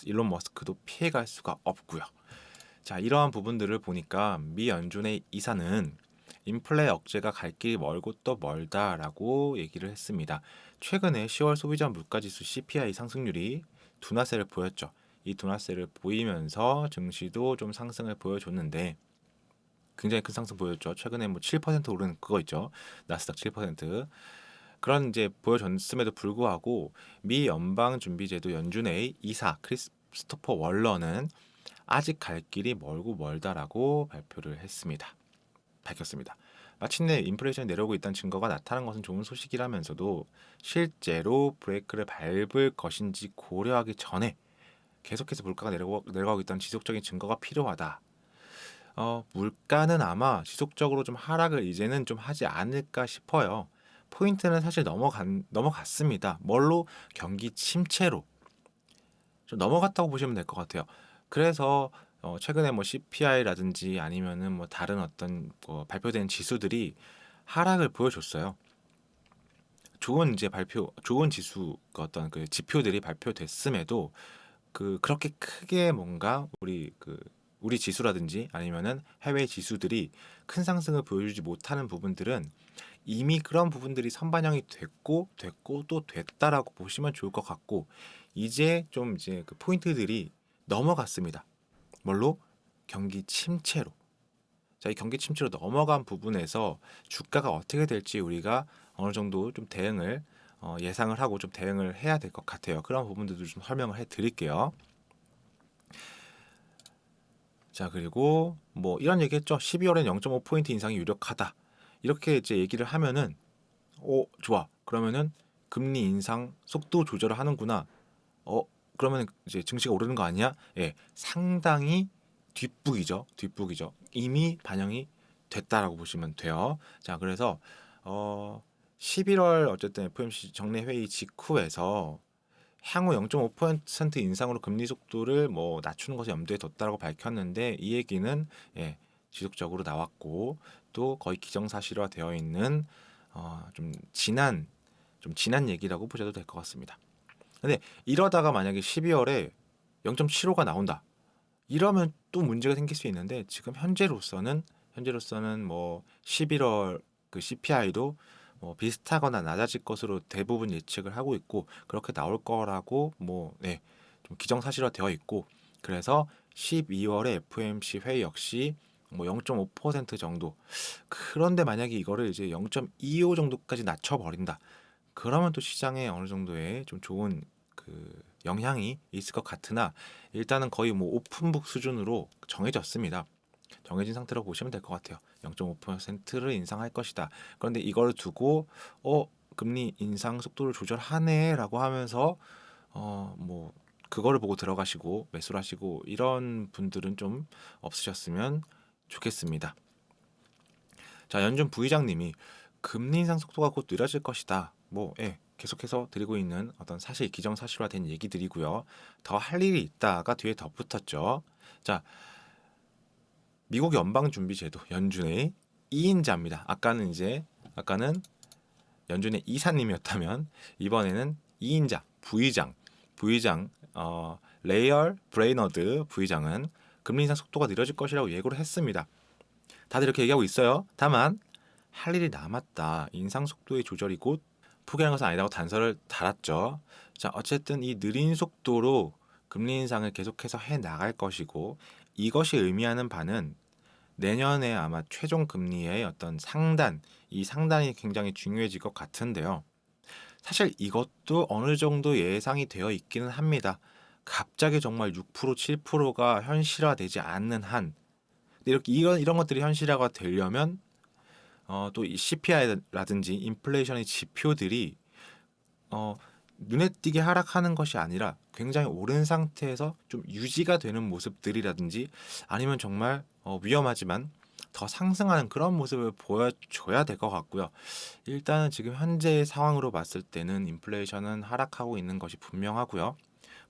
A: 일론 머스크도 피해갈 수가 없고요. 자, 이러한 부분들을 보니까 미 연준의 이사는 인플레 억제가 갈 길이 멀고 또 멀다라고 얘기를 했습니다. 최근에 10월 소비자 물가지수 CPI 상승률이 둔화세를 보였죠. 이 둔화세를 보이면서 증시도 좀 상승을 보여줬는데 굉장히 큰 상승 보였죠. 최근에 뭐 7% 오른 그거 있죠. 나스닥 7%. 그런 이제 보여줬음에도 불구하고 미 연방준비제도 연준의 이사 크리스토퍼 월러는 아직 갈 길이 멀고 멀다라고 밝혔습니다. 마침내 인플레이션이 내려오고 있다는 증거가 나타난 것은 좋은 소식이라면서도 실제로 브레이크를 밟을 것인지 고려하기 전에 계속해서 물가가 내려가고 있다는 지속적인 증거가 필요하다. 물가는 아마 지속적으로 좀 하락을 이제는 좀 하지 않을까 싶어요. 포인트는 사실 넘어갔습니다. 뭘로? 경기 침체로 좀 넘어갔다고 보시면 될 것 같아요. 그래서 최근에 뭐 CPI라든지 아니면은 뭐 다른 어떤 발표된 지수들이 하락을 보여줬어요. 좋은 지수 어떤 그 지표들이 발표됐음에도 그렇게 크게 뭔가 우리 지수라든지 아니면은 해외 지수들이 큰 상승을 보여주지 못하는 부분들은 이미 그런 부분들이 선반영이 됐고 또 됐다라고 보시면 좋을 것 같고, 이제 그 포인트들이 넘어갔습니다. 뭘로? 경기 침체로. 자, 이 경기 침체로 넘어간 부분에서 주가가 어떻게 될지 우리가 어느 정도 좀 대응을 예상을 하고 좀 대응을 해야 될 것 같아요. 그런 부분들도 좀 설명을 해드릴게요. 자, 그리고 뭐 이런 얘기했죠. 12월엔 0.5포인트 인상이 유력하다. 이렇게 이제 얘기를 하면은 좋아. 그러면은 금리 인상 속도 조절을 하는구나. 어 그러면 이제 증시가 오르는 거 아니야? 예, 상당히 뒷북이죠. 이미 반영이 됐다라고 보시면 돼요. 자, 그래서 어 11월 어쨌든 FOMC 정례 회의 직후에서 향후 0.5% 인상으로 금리 속도를 뭐 낮추는 것을 염두에 뒀다라고 밝혔는데, 이 얘기는 예, 지속적으로 나왔고 또 거의 기정사실화되어 있는 좀 지난 얘기라고 보셔도 될 것 같습니다. 근데 이러다가 만약에 12월에 0.75가 나온다, 이러면 또 문제가 생길 수 있는데, 지금 현재로서는 뭐 11월 그 CPI도 뭐 비슷하거나 낮아질 것으로 대부분 예측을 하고 있고, 그렇게 나올 거라고 뭐 좀 기정사실화 되어 있고, 그래서 12월에 FOMC 회의 역시 뭐 0.5% 정도. 그런데 만약에 이거를 이제 0.25 정도까지 낮춰 버린다, 그러면 또 시장에 어느 정도의 좀 좋은 그 영향이 있을 것 같으나, 일단은 거의 뭐 오픈북 수준으로 정해졌습니다. 정해진 상태로 보시면 될 것 같아요. 0.5%를 인상할 것이다. 그런데 이걸 두고 금리 인상 속도를 조절하네라고 하면서 뭐 그거를 보고 들어가시고 매수를 하시고 이런 분들은 좀 없으셨으면 좋겠습니다. 자, 연준 부의장님이 금리 인상 속도가 곧 느려질 것이다. 계속해서 드리고 있는 어떤 사실 기정사실화된 얘기들이고요. 더 할 일이 있다가 뒤에 덧붙었죠. 자, 미국 연방준비제도 연준의 2인자입니다. 아까는 연준의 이사님이었다면, 이번에는 2인자 부의장 레이얼 브레이너드 부의장은 금리 인상 속도가 느려질 것이라고 예고를 했습니다. 다들 이렇게 얘기하고 있어요. 다만 할 일이 남았다. 인상 속도의 조절이 곧 포기하는 것은 아니라고 단서를 달았죠. 자, 어쨌든 이 느린 속도로 금리 인상을 계속해서 해 나갈 것이고, 이것이 의미하는 바는 내년에 아마 최종 금리의 어떤 이 상단이 굉장히 중요해질 것 같은데요. 사실 이것도 어느 정도 예상이 되어 있기는 합니다. 갑자기 정말 6%, 7%가 현실화되지 않는 한, 이렇게 이런 것들이 현실화가 되려면 또 이 CPI라든지 인플레이션의 지표들이 어, 눈에 띄게 하락하는 것이 아니라 굉장히 오른 상태에서 좀 유지가 되는 모습들이라든지, 아니면 정말 위험하지만 더 상승하는 그런 모습을 보여줘야 될 것 같고요. 일단은 지금 현재의 상황으로 봤을 때는 인플레이션은 하락하고 있는 것이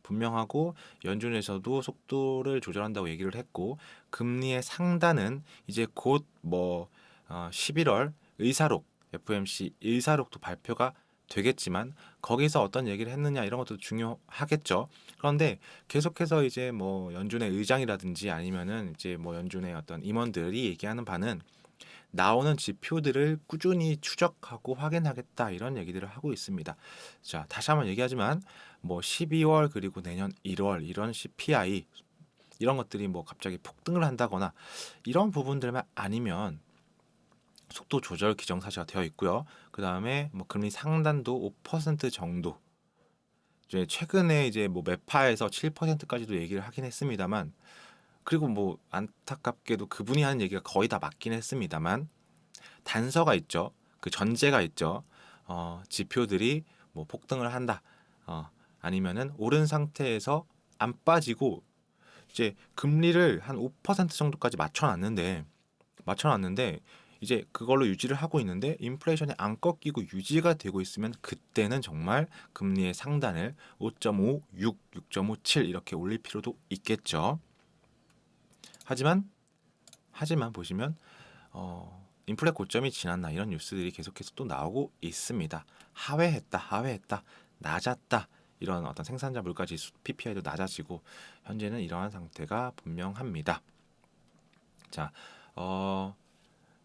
A: 분명하고, 연준에서도 속도를 조절한다고 얘기를 했고, 금리의 상단은 이제 곧 11월 FOMC 의사록도 발표가 되겠지만, 거기서 어떤 얘기를 했느냐 이런 것도 중요하겠죠. 그런데 계속해서 이제 뭐 연준의 의장이라든지 아니면은 이제 뭐 연준의 어떤 임원들이 얘기하는 바는 나오는 지표들을 꾸준히 추적하고 확인하겠다, 이런 얘기들을 하고 있습니다. 자, 다시 한번 얘기하지만 뭐 12월 그리고 내년 1월 이런 CPI 이런 것들이 뭐 갑자기 폭등을 한다거나 이런 부분들만 아니면 속도 조절 기정사실화 되어 있고요. 그 다음에 뭐 금리 상단도 5% 정도. 이제 최근에 이제 뭐 매파에서 7%까지도 얘기를 하긴 했습니다만, 그리고 뭐 안타깝게도 그분이 하는 얘기가 거의 다 맞긴 했습니다만, 단서가 있죠. 그 전제가 있죠. 지표들이 뭐 폭등을 한다. 아니면은 오른 상태에서 안 빠지고 이제 금리를 한 5% 정도까지 맞춰놨는데 이제 그걸로 유지를 하고 있는데 인플레이션이 안 꺾이고 유지가 되고 있으면, 그때는 정말 금리의 상단을 5.5, 6, 6.57 이렇게 올릴 필요도 있겠죠. 하지만 보시면 인플레 고점이 지났나 이런 뉴스들이 계속해서 또 나오고 있습니다. 하회했다, 낮았다, 이런 어떤 생산자 물가 지수 PPI도 낮아지고 현재는 이러한 상태가 분명합니다. 자,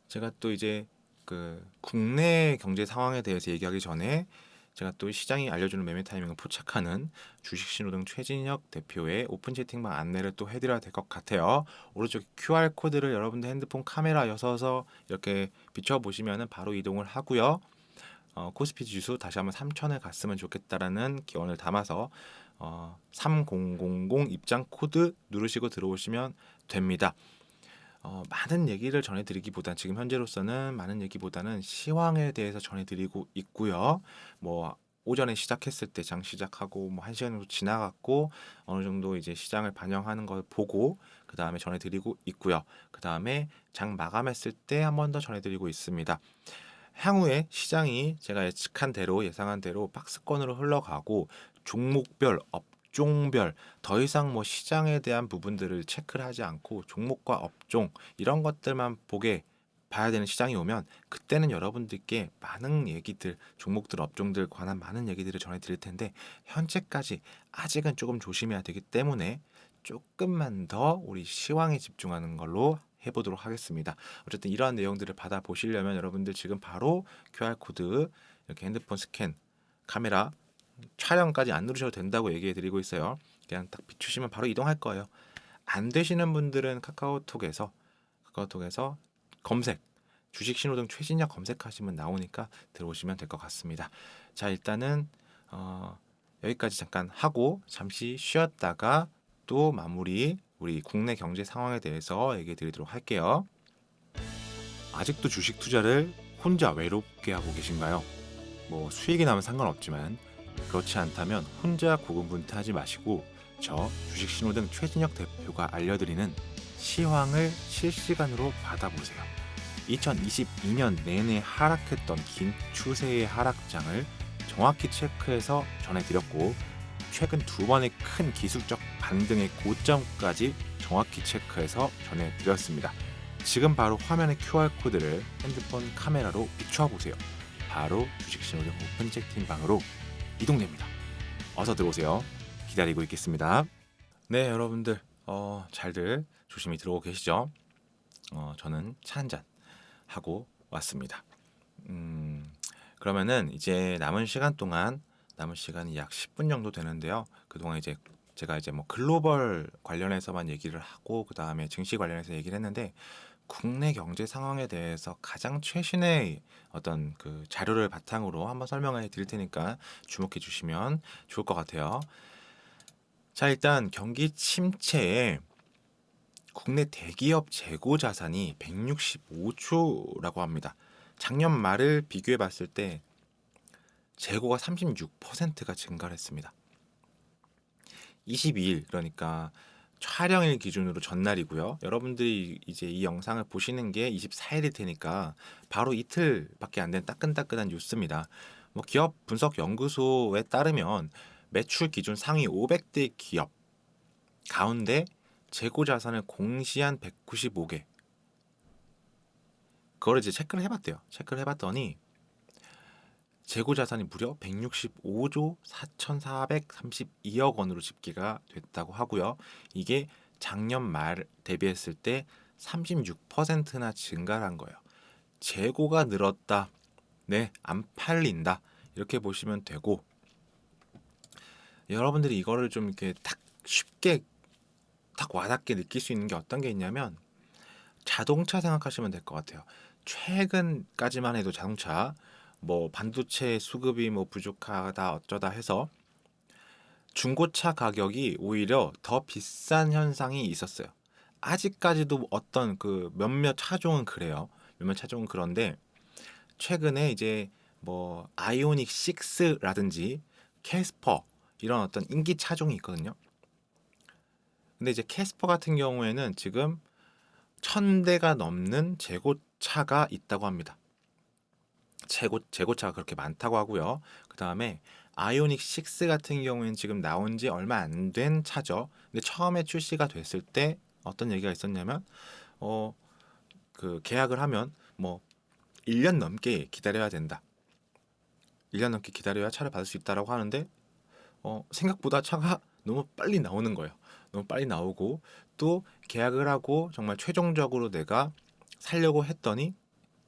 A: 제가 또 이제 그 국내 경제 상황에 대해서 얘기하기 전에 제가 또 시장이 알려주는 매매 타이밍을 포착하는 주식신호등 최진혁 대표의 오픈 채팅방 안내를 또 해드려야 될 것 같아요. 오른쪽 QR 코드를 여러분들 핸드폰 카메라 여서서 이렇게 비춰보시면 바로 이동을 하고요. 코스피 지수 다시 한번 3,000을 갔으면 좋겠다라는 기원을 담아서 3000 입장 코드 누르시고 들어오시면 됩니다. 많은 얘기를 전해드리기보단 지금 현재로서는 많은 얘기보다는 시황에 대해서 전해드리고 있고요. 뭐 오전에 시작했을 때 장 시작하고 뭐 1시간 정도 지나갔고 어느 정도 이제 시장을 반영하는 걸 보고 그다음에 전해드리고 있고요. 그다음에 장 마감했을 때 한 번 더 전해드리고 있습니다. 향후에 시장이 제가 예측한 대로 예상한 대로 박스권으로 흘러가고 종목별 업종별 더 이상 뭐 시장에 대한 부분들을 체크를 하지 않고 종목과 업종 이런 것들만 보게 봐야 되는 시장이 오면 그때는 여러분들께 많은 얘기들 종목들 업종들 관한 많은 얘기들을 전해드릴 텐데 현재까지 아직은 조금 조심해야 되기 때문에 조금만 더 우리 시황에 집중하는 걸로 해보도록 하겠습니다. 어쨌든 이러한 내용들을 받아 보시려면 여러분들 지금 바로 QR코드 이렇게 핸드폰 스캔 카메라 촬영까지 안 누르셔도 된다고 얘기해 드리고 있어요. 그냥 딱 비추시면 바로 이동할 거예요. 안 되시는 분들은 카카오톡에서 검색 주식 신호등 최진혁 검색하시면 나오니까 들어오시면 될 것 같습니다. 자 일단은 여기까지 잠깐 하고 잠시 쉬었다가 또 마무리 우리 국내 경제 상황에 대해서 얘기해 드리도록 할게요. 아직도 주식 투자를 혼자 외롭게 하고 계신가요? 뭐 수익이 나면 상관없지만 그렇지 않다면 혼자 고군분투하지 마시고 저 주식 신호등 최진혁 대표가 알려드리는 시황을 실시간으로 받아보세요. 2022년 내내 하락했던 긴 추세의 하락장을 정확히 체크해서 전해드렸고 최근 두 번의 큰 기술적 반등의 고점까지 정확히 체크해서 전해드렸습니다. 지금 바로 화면의 QR코드를 핸드폰 카메라로 비추어 보세요. 바로 주식신호등 오픈 채팅 방으로 이동됩니다. 어서 들어오세요. 기다리고 있겠습니다. 네, 여러분들 잘들 조심히 들어오고 계시죠? 저는 차 한잔 하고 왔습니다. 그러면은 이제 남은 시간이 약 10분 정도 되는데요. 그동안 이제 제가 이제 뭐 글로벌 관련해서만 얘기를 하고 그 다음에 증시 관련해서 얘기를 했는데 국내 경제 상황에 대해서 가장 최신의 어떤 그 자료를 바탕으로 한번 설명을 드릴 테니까 주목해 주시면 좋을 것 같아요. 자, 일단 경기 침체에 국내 대기업 재고 자산이 165조라고 합니다. 작년 말을 비교해 봤을 때 재고가 36%가 증가를 했습니다. 22일 그러니까 촬영일 기준으로 전날이고요. 여러분들이 이제 이 영상을 보시는 게 24일일 테니까 바로 이틀밖에 안 된 따끈따끈한 뉴스입니다. 뭐 기업 분석 연구소에 따르면 매출 기준 상위 500대 기업 가운데 재고 자산을 공시한 195개. 그걸 이제 체크를 해봤대요. 체크를 해봤더니 재고 자산이 무려 165조 4,432억 원으로 집계가 됐다고 하고요. 이게 작년 말 대비했을 때 36%나 증가를 한 거예요. 재고가 늘었다. 네, 안 팔린다. 이렇게 보시면 되고 여러분들이 이거를 좀 이렇게 딱 쉽게 딱 와닿게 느낄 수 있는 게 어떤 게 있냐면 자동차 생각하시면 될 것 같아요. 최근까지만 해도 자동차 뭐 반도체 수급이 뭐 부족하다 어쩌다 해서 중고차 가격이 오히려 더 비싼 현상이 있었어요. 아직까지도 어떤 그 몇몇 차종은 그래요. 몇몇 차종은 그런데 최근에 이제 뭐 아이오닉 6라든지 캐스퍼 이런 어떤 인기 차종이 있거든요. 근데 이제 캐스퍼 같은 경우에는 지금 1,000대가 넘는 재고차가 있다고 합니다. 재고차가 그렇게 많다고 하고요. 그 다음에 아이오닉 6 같은 경우에는 지금 나온 지 얼마 안 된 차죠. 근데 처음에 출시가 됐을 때 어떤 얘기가 있었냐면 그 계약을 하면 뭐 1년 넘게 기다려야 된다. 1년 넘게 기다려야 차를 받을 수 있다라고 하는데 생각보다 차가 너무 빨리 나오는 거예요. 너무 빨리 나오고 또 계약을 하고 정말 최종적으로 내가 살려고 했더니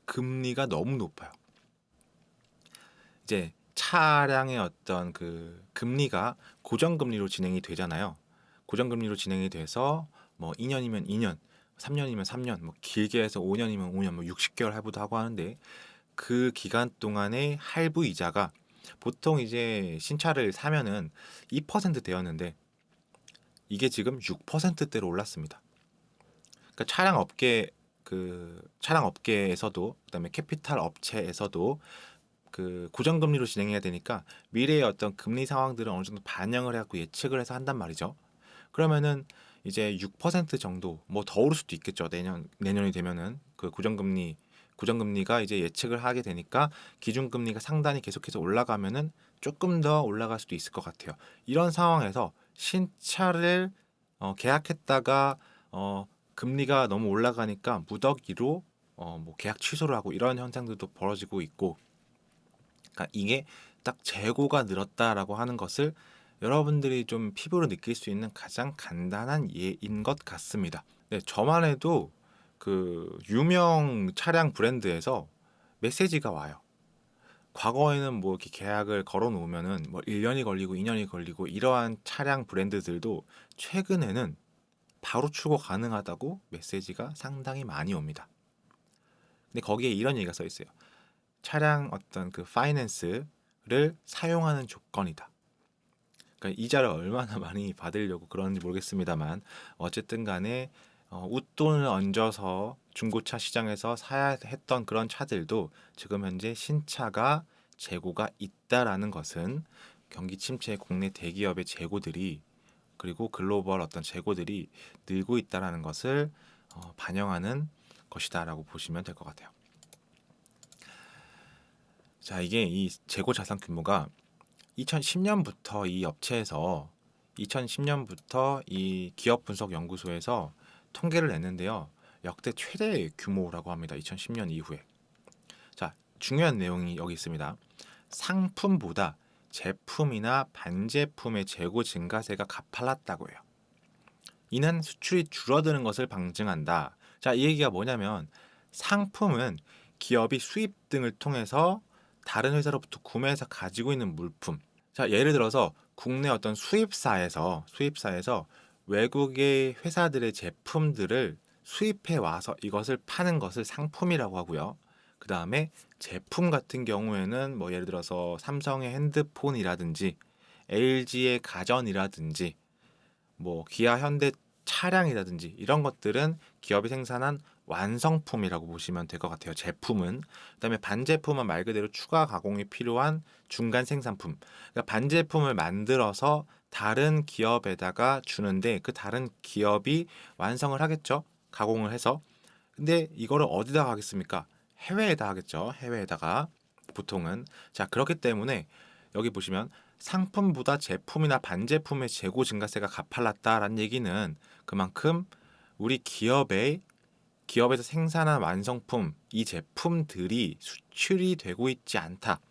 A: 금리가 너무 높아요. 이제 차량의 어떤 그 금리가 고정금리로 진행이 되잖아요. 고정금리로 진행이 돼서 뭐 2년이면 2년, 3년이면 3년, 뭐 길게 해서 5년이면 5년, 뭐 60개월 할부도 하고 하는데 그 기간 동안의 할부 이자가 보통 이제 신차를 사면은 2%대였는데 이게 지금 6%대로 올랐습니다. 그러니까 차량 업계에서도 그다음에 캐피탈 업체에서도 그 고정금리로 진행해야 되니까 미래의 어떤 금리 상황들을 어느 정도 반영을 해갖고 예측을 해서 한단 말이죠. 그러면은 이제 6% 정도 뭐 더 오를 수도 있겠죠. 내년이 되면은 그 고정금리가 이제 예측을 하게 되니까 기준금리가 상단이 계속해서 올라가면은 조금 더 올라갈 수도 있을 것 같아요. 이런 상황에서 신차를 계약했다가 금리가 너무 올라가니까 무더기로 뭐 계약 취소를 하고 이런 현상들도 벌어지고 있고, 그러니까 이게 딱 재고가 늘었다라고 하는 것을 여러분들이 좀 피부로 느낄 수 있는 가장 간단한 예인 것 같습니다. 네, 저만 해도 그 유명 차량 브랜드에서 메시지가 와요. 과거에는 뭐 이렇게 계약을 걸어 놓으면은 뭐 1년이 걸리고 2년이 걸리고 이러한 차량 브랜드들도 최근에는 바로 출고 가능하다고 메시지가 상당히 많이 옵니다. 근데 거기에 이런 얘기가 써 있어요. 차량 어떤 그 파이낸스를 사용하는 조건이다. 그러니까 이자를 얼마나 많이 받으려고 그러는지 모르겠습니다만 어쨌든 간에 웃돈을 얹어서 중고차 시장에서 사야 했던 그런 차들도 지금 현재 신차가 재고가 있다라는 것은 경기 침체의 국내 대기업의 재고들이, 그리고 글로벌 어떤 재고들이 늘고 있다라는 것을 반영하는 것이다라고 보시면 될 것 같아요. 자, 이게 이 재고 자산 규모가 2010년부터 이 업체에서 2010년부터 이 기업 분석 연구소에서 통계를 냈는데요. 역대 최대 규모라고 합니다. 2010년 이후에. 자, 중요한 내용이 여기 있습니다. 상품보다 제품이나 반제품의 재고 증가세가 가팔랐다고 해요. 이는 수출이 줄어드는 것을 방증한다. 자, 이 얘기가 뭐냐면 상품은 기업이 수입 등을 통해서 다른 회사로부터 구매해서 가지고 있는 물품. 자, 예를 들어서 국내 어떤 수입사에서 외국의 회사들의 제품들을 수입해 와서 이것을 파는 것을 상품이라고 하고요. 그 다음에 제품 같은 경우에는 뭐 예를 들어서 삼성의 핸드폰이라든지 LG의 가전이라든지 뭐 기아 현대 차량이라든지 이런 것들은 기업이 생산한 완성품이라고 보시면 될 것 같아요. 제품은. 그다음에 반제품은 말 그대로 추가 가공이 필요한 중간 생산품. 그러니까 반제품을 만들어서 다른 기업에다가 주는데 그 다른 기업이 완성을 하겠죠. 가공을 해서. 근데 이거를 어디다 하겠습니까? 해외에다 하겠죠. 해외에다가 보통은. 자, 그렇기 때문에 여기 보시면 상품보다 제품이나 반제품의 재고 증가세가 가팔랐다라는 얘기는 그만큼 우리 기업에서 생산한 완성품, 이 제품들이 수출이 되고 있지 않다.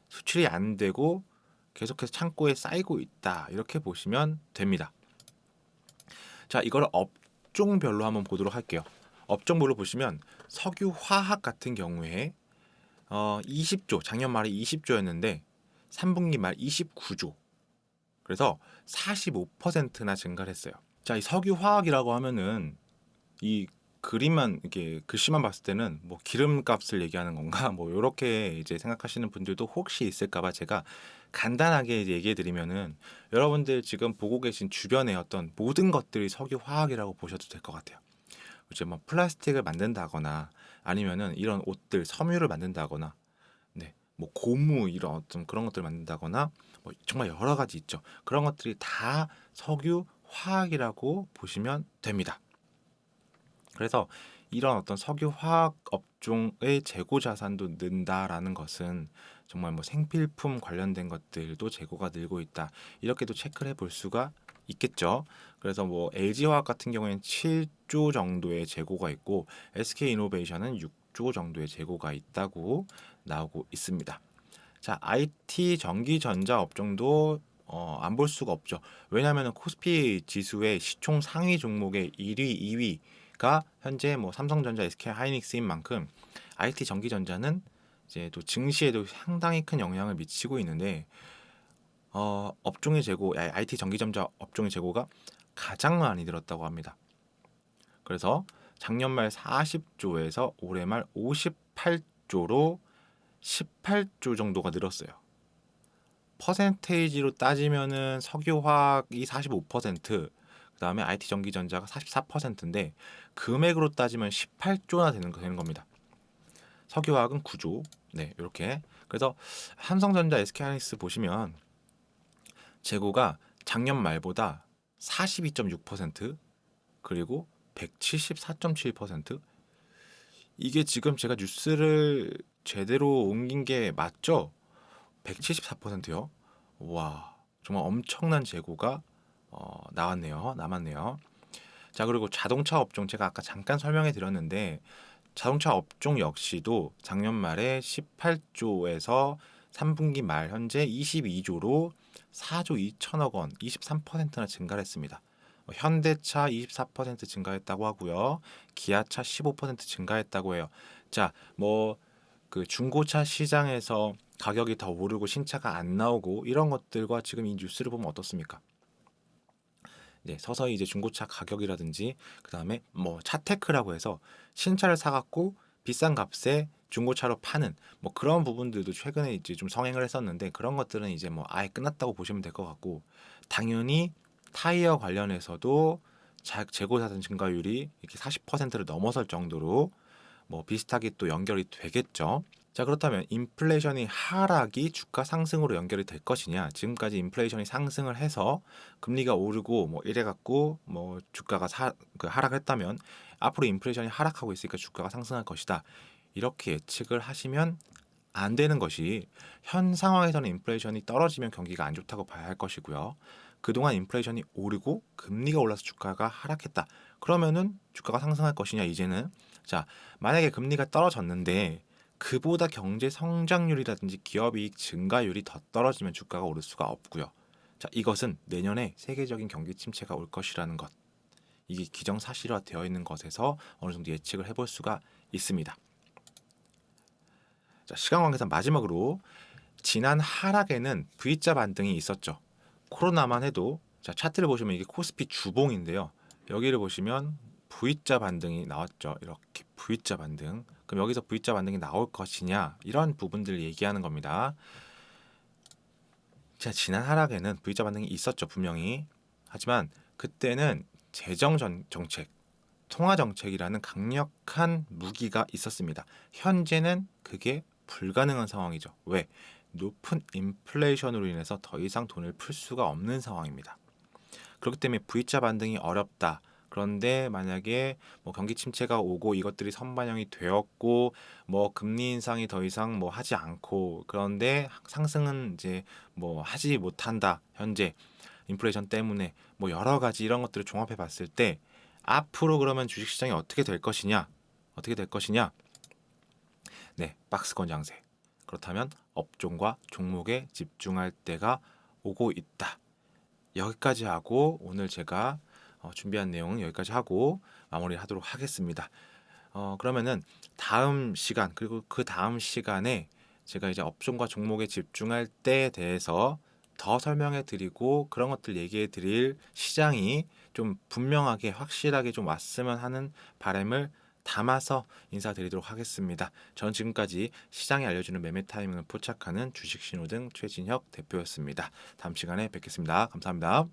A: 수출이 안 되고 계속해서 창고에 쌓이고 있다. 이렇게 보시면 됩니다. 자, 이걸 업종별로 한번 보도록 할게요. 업종별로 보시면 석유 화학 같은 경우에 20조, 작년 말에 20조였는데 3분기 말 29조. 그래서 45%나 증가를 했어요. 자, 이 석유 화학이라고 하면은 이 그림만 이렇게 글씨만 봤을 때는 뭐 기름값을 얘기하는 건가 뭐 이렇게 이제 생각하시는 분들도 혹시 있을까봐 제가 간단하게 이제 얘기해 드리면은 여러분들 지금 보고 계신 주변의 어떤 모든 것들이 석유 화학이라고 보셔도 될 것 같아요. 이제 뭐 플라스틱을 만든다거나 아니면은 이런 옷들 섬유를 만든다거나, 네, 뭐 고무 이런 어떤 그런 것들을 만든다거나 뭐 정말 여러 가지 있죠. 그런 것들이 다 석유 화학이라고 보시면 됩니다. 그래서 이런 어떤 석유 화학 업종의 재고 자산도 는다라는 것은 정말 뭐 생필품 관련된 것들도 재고가 늘고 있다. 이렇게도 체크를 해볼 수가 있겠죠. 그래서 뭐 LG화학 같은 경우에는 7조 정도의 재고가 있고 SK이노베이션은 6조 정도의 재고가 있다고 나오고 있습니다. 자, IT 전기전자 업종도 안 볼 수가 없죠. 왜냐하면 코스피 지수의 시총 상위 종목의 1위, 2위가 현재 뭐 삼성전자, SK하이닉스인 만큼 IT 전기전자는 이제 또 증시에도 상당히 큰 영향을 미치고 있는데 업종의 재고, IT 전기전자 업종의 재고가 가장 많이 늘었다고 합니다. 그래서 작년 말 40조에서 올해 말 58조로 18조 정도가 늘었어요. 퍼센테이지로 따지면은 석유화학이 45%, 그다음에 IT 전기전자가 44%인데 금액으로 따지면 18조나 되는 겁니다. 석유화학은 9조. 네, 이렇게. 그래서 삼성전자, SK하이닉스 보시면 재고가 작년 말보다 42.6% 그리고 174.7%. 이게 지금 제가 뉴스를 제대로 옮긴 게 맞죠? 174%요. 와, 정말 엄청난 재고가 남았네요. 자, 그리고 자동차 업종 제가 아까 잠깐 설명해 드렸는데 자동차 업종 역시도 작년 말에 18조에서 3분기 말 현재 22조로 4조 2천억 원, 23%나 증가를 했습니다. 현대차 24% 증가했다고 하고요. 기아차 15% 증가했다고 해요. 자, 뭐 그 중고차 시장에서 가격이 더 오르고 신차가 안 나오고 이런 것들과 지금 이 뉴스를 보면 어떻습니까? 네, 서서히 이제 중고차 가격이라든지 그다음에 뭐 차테크라고 해서 신차를 사갖고 비싼 값에 중고차로 파는 뭐 그런 부분들도 최근에 이제 좀 성행을 했었는데 그런 것들은 이제 뭐 아예 끝났다고 보시면 될 것 같고 당연히 타이어 관련해서도 재고 자산 증가율이 이렇게 40%를 넘어설 정도로 뭐 비슷하게 또 연결이 되겠죠. 자, 그렇다면 인플레이션이 하락이 주가 상승으로 연결이 될 것이냐? 지금까지 인플레이션이 상승을 해서 금리가 오르고 뭐 이래 갖고 뭐 주가가 하락했다면 앞으로 인플레이션이 하락하고 있으니까 주가가 상승할 것이다. 이렇게 예측을 하시면 안 되는 것이 현 상황에서는 인플레이션이 떨어지면 경기가 안 좋다고 봐야 할 것이고요. 그동안 인플레이션이 오르고 금리가 올라서 주가가 하락했다. 그러면은 주가가 상승할 것이냐 이제는. 자, 만약에 금리가 떨어졌는데 그보다 경제 성장률이라든지 기업이익 증가율이 더 떨어지면 주가가 오를 수가 없고요. 자, 이것은 내년에 세계적인 경기 침체가 올 것이라는 것. 이게 기정사실화되어 있는 것에서 어느 정도 예측을 해볼 수가 있습니다. 자, 시간 관계상 마지막으로 지난 하락에는 V자 반등이 있었죠. 코로나만 해도 자, 차트를 보시면 이게 코스피 주봉인데요. 여기를 보시면 V자 반등이 나왔죠. 이렇게 V자 반등. 그럼 여기서 V자 반등이 나올 것이냐 이런 부분들을 얘기하는 겁니다. 자, 지난 하락에는 V자 반등이 있었죠, 분명히. 하지만 그때는 정책, 통화 정책이라는 강력한 무기가 있었습니다. 현재는 그게 불가능한 상황이죠. 왜? 높은 인플레이션으로 인해서 더 이상 돈을 풀 수가 없는 상황입니다. 그렇기 때문에 V자 반등이 어렵다. 그런데 만약에 뭐 경기 침체가 오고 이것들이 선반영이 되었고 뭐 금리 인상이 더 이상 뭐 하지 않고 그런데 상승은 이제 뭐 하지 못한다. 현재 인플레이션 때문에 뭐 여러 가지 이런 것들을 종합해 봤을 때 앞으로 그러면 주식시장이 어떻게 될 것이냐? 어떻게 될 것이냐? 네, 박스권 장세. 그렇다면 업종과 종목에 집중할 때가 오고 있다. 여기까지 하고 오늘 제가 준비한 내용은 여기까지 하고 마무리하도록 하겠습니다. 그러면은 다음 시간 그리고 그 다음 시간에 제가 이제 업종과 종목에 집중할 때에 대해서 더 설명해 드리고 그런 것들 얘기해 드릴 시장이 좀 분명하게 확실하게 좀 왔으면 하는 바람을 담아서 인사드리도록 하겠습니다. 저는 지금까지 시장이 알려주는 매매 타이밍을 포착하는 주식신호등 최진혁 대표였습니다. 다음 시간에 뵙겠습니다. 감사합니다.